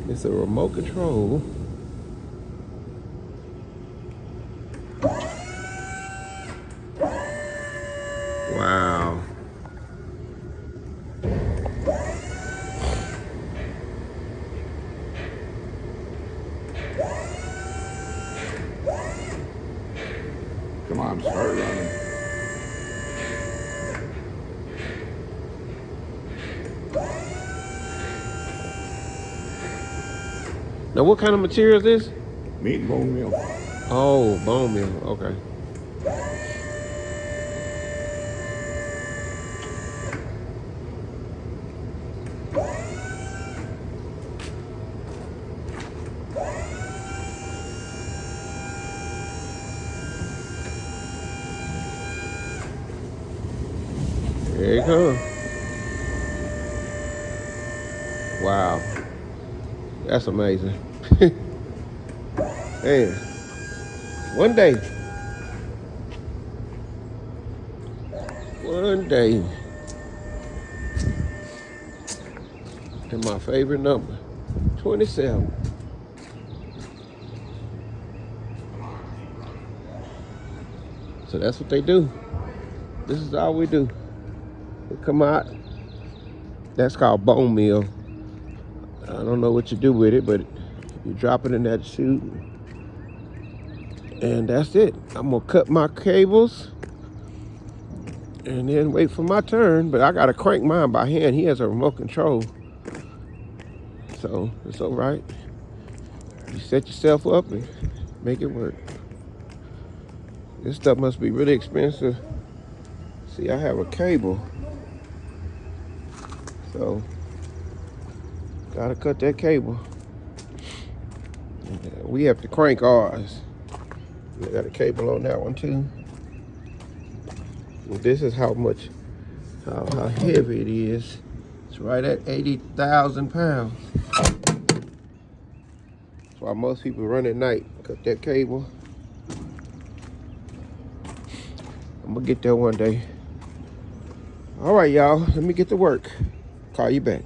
It's a remote control. Wow. Come on, start running. Now, what kind of material is this? Meat and bone meal. Oh, bone meal. Okay. There you go. Wow. That's amazing. Man, one day. One day. And my favorite number, 27. So that's what they do. This is all we do. They come out. That's called bone meal. I don't know what you do with it, but you drop it in that chute. And that's it. I'm gonna cut my cables and then wait for my turn. But I gotta crank mine by hand. He has a remote control. So it's all right. You set yourself up and make it work. This stuff must be really expensive. See, I have a cable. So, gotta cut that cable. We have to crank ours. We got a cable on that one too. Well, this is how much, how heavy it is. It's right at 80,000 pounds. That's why most people run at night. Cut that cable. I'm gonna get there one day. All right, y'all, let me get to work. Call you back.